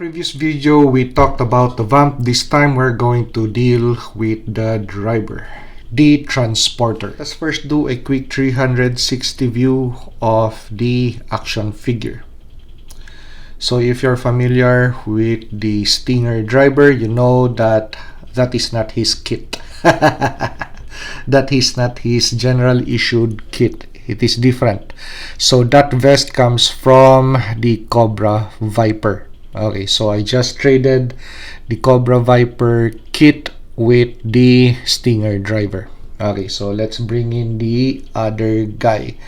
Previous video we talked about the vamp. This time we're going to deal with the driver, the transporter. Let's first do a quick 360 view of the action figure. So if you're familiar with the Stinger Driver, you know that that is not his kit. That is not his general issued kit. It is different. So that vest comes from the Cobra Viper. Okay, so I just traded the Cobra Viper kit with the Stinger Driver. Okay, so let's bring in the other guy,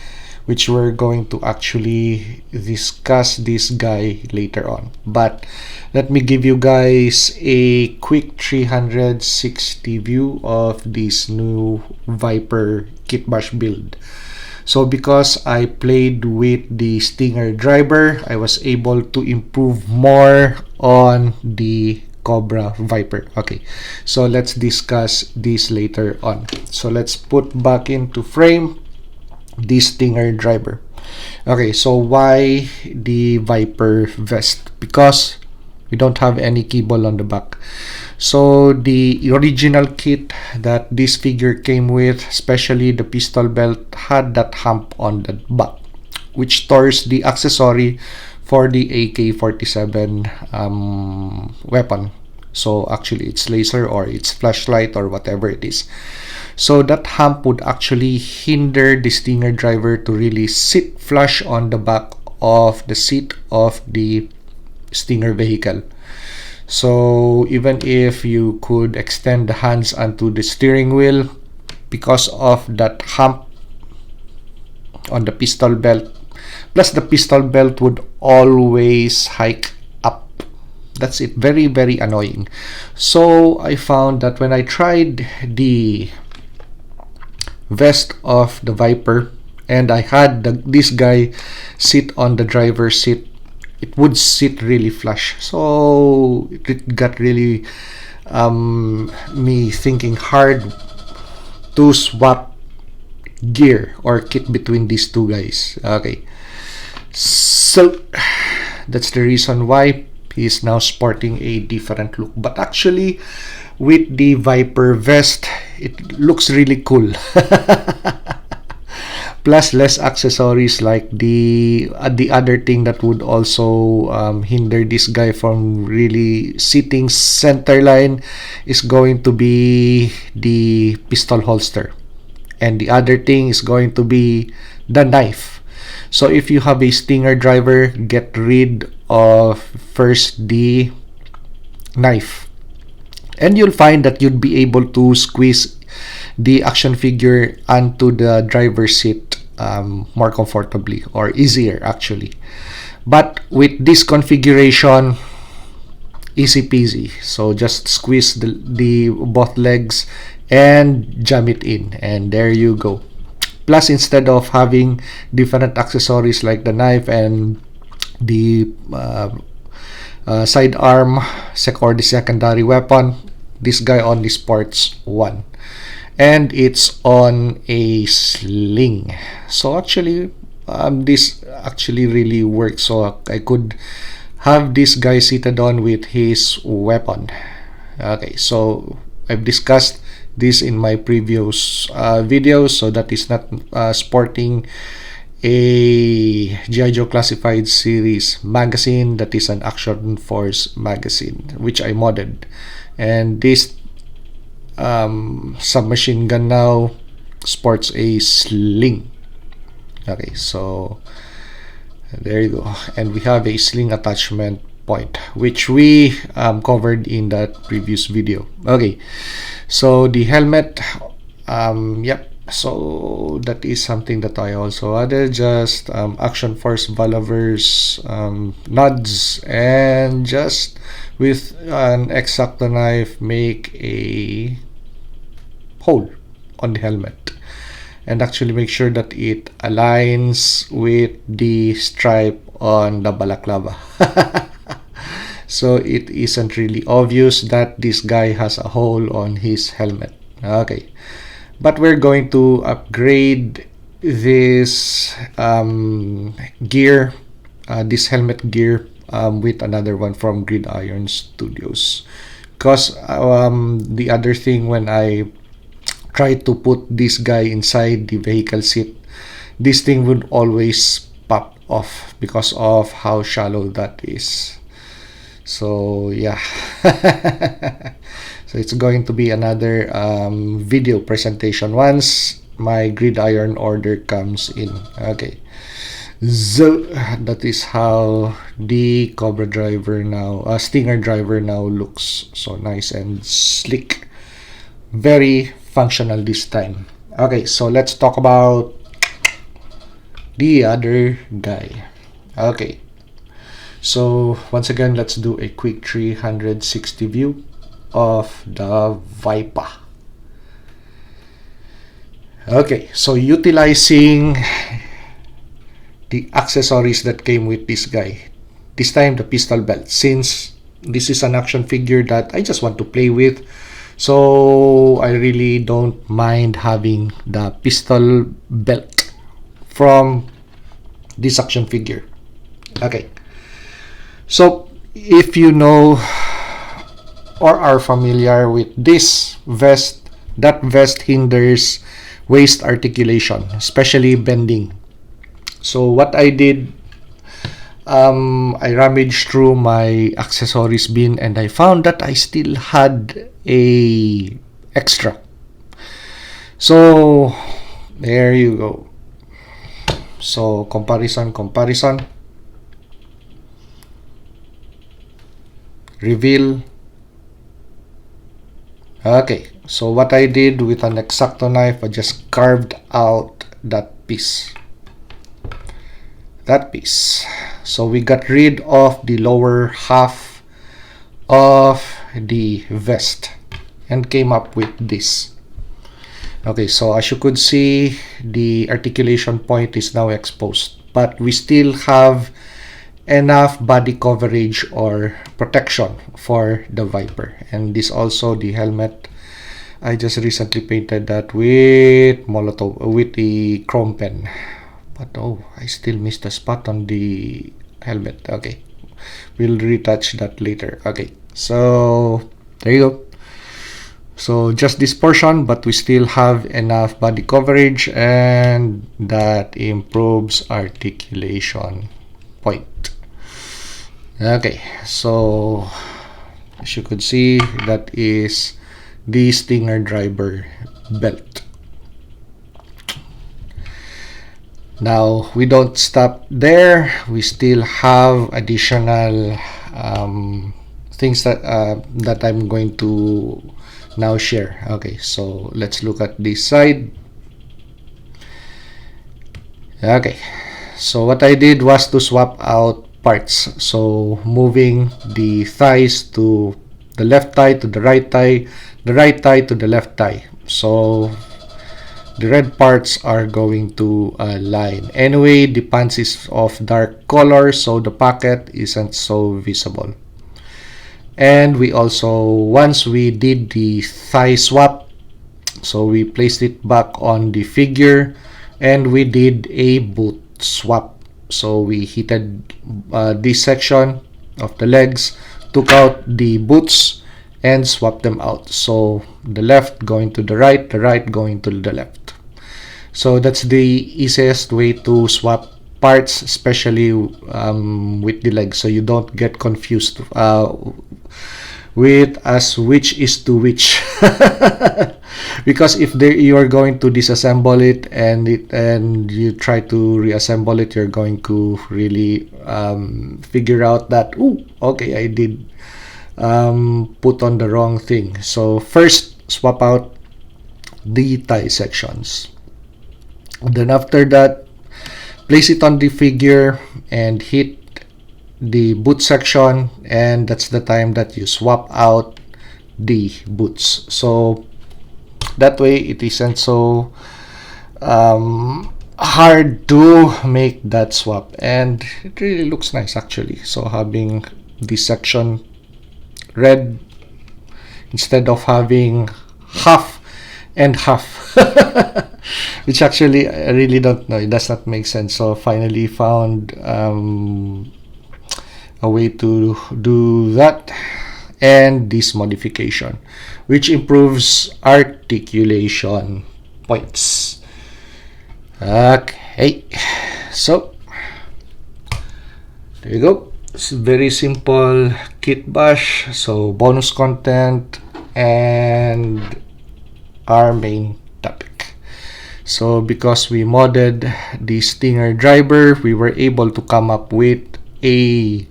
which we're going to actually discuss this guy later on. But let me give you guys a quick 360 view of this new Viper Kitbash build. So because I played with the Stinger Driver, I was able to improve more on the Cobra Viper. Okay, so let's discuss this later on. So let's put back into frame the Stinger Driver. Okay, so why the Viper vest? Because we don't have any keyboard on the back. So the original kit that this figure came with, especially the pistol belt, had that hump on the back, which stores the accessory for the AK-47 weapon. So actually it's laser or it's flashlight or whatever it is. So that hump would actually hinder the Stinger Driver to really sit flush on the back of the seat of the Stinger vehicle. So even if you could extend the hands onto the steering wheel, because of that hump on the pistol belt, plus the pistol belt would always hike up. That's it. Very, very annoying. So I found that when I tried the vest of the Viper and I had this guy sit on the driver's seat, it would sit really flush. So it got really me thinking hard to swap gear or kit between these two guys. Okay, so that's the reason why he's now sporting a different look. But actually with the Viper vest, it looks really cool. Plus less accessories, like the other thing that would also hinder this guy from really sitting center line is going to be the pistol holster, and the other thing is going to be the knife. So if you have a Stinger Driver, get rid of first the knife, and you'll find that you'd be able to squeeze the action figure onto the driver's seat more comfortably, or easier actually. But with this configuration, easy peasy. So just squeeze the both legs and jam it in, and there you go. Plus, instead of having different accessories like the knife and the sidearm or the secondary weapon, this guy only sports one, and it's on a sling. So actually this actually really works. So I could have this guy seated on with his weapon. Okay, so I've discussed this in my previous videos. So that is not sporting a G.I. Joe Classified Series magazine. That is an Action Force magazine, which I modded. And this submachine gun now sports a sling. Okay, so there you go. And we have a sling attachment point, which we covered in that previous video. Okay, so the helmet, yep, so that is something that I also added. Just Action Force Valaverse nods, and just with an X-Acto knife make a hole on the helmet, and actually make sure that it aligns with the stripe on the balaclava. So it isn't really obvious that this guy has a hole on his helmet. Okay, but we're going to upgrade this gear, this helmet gear with another one from Gridiron Studios. Because the other thing, when I tried to put this guy inside the vehicle seat, this thing would always pop off because of how shallow that is. So yeah. So it's going to be another video presentation once my gridiron order comes in. Okay, so that is how the Cobra driver now, Stinger driver now looks. So nice and sleek, very functional this time. Okay, so let's talk about the other guy. Okay, so once again, let's do a quick 360 view of the Viper. Okay, so utilizing the accessories that came with this guy, this time the pistol belt, since this is an action figure that I just want to play with, so I really don't mind having the pistol belt from this action figure. Okay, so if you know or are familiar with this vest, that vest hinders waist articulation, especially bending. So what I did, I rummaged through my accessories bin and I found that I still had a extra. So there you go. So comparison, reveal. Okay, so what I did with an X-Acto knife, I just carved out that piece. So we got rid of the lower half of the vest and came up with this. Okay, so as you could see, the articulation point is now exposed, but we still have enough body coverage or protection for the Viper. And this also, the helmet, I just recently painted that with Molotov, with the chrome pen, but oh, I still missed the spot on the helmet. Okay, we'll retouch that later. Okay, so there you go. So just this portion, but we still have enough body coverage, and that improves articulation point. Okay, so as you could see, that is the Stinger Driver belt. Now we don't stop there. We still have additional things that that I'm going to now share. Okay, so let's look at this side. Okay, so what I did was to swap out parts. So moving the thighs to the left thigh to the right thigh, the right thigh to the left thigh. So the red parts are going to align. Anyway, the pants is of dark color, so the pocket isn't so visible. And we also, once we did the thigh swap, so we placed it back on the figure and we did a boot swap. So we heated this section of the legs, took out the boots and swapped them out. So the left going to the right going to the left. So that's the easiest way to swap parts, especially with the legs, so you don't get confused with as which is to which. Because if you are going to disassemble it and you try to reassemble it, you're going to really figure out that, oh, okay, I did put on the wrong thing. So first, swap out the thigh sections. Then after that, place it on the figure and hit the boot section, and that's the time that you swap out the boots. So that way it isn't so hard to make that swap, and it really looks nice actually. So having this section red instead of having half and half which actually I really don't know, it does not make sense. So finally found a way to do that, and this modification, which improves articulation points. Okay, so there you go. It's very simple Kitbash. So bonus content and our main topic. So because we modded the Stinger driver, we were able to come up with a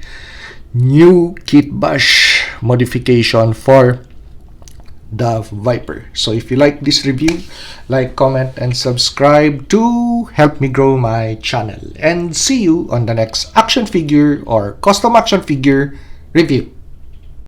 new Kitbash modification for the Viper. So if you like this review, like, comment, and subscribe to help me grow my channel. And see you on the next action figure or custom action figure review.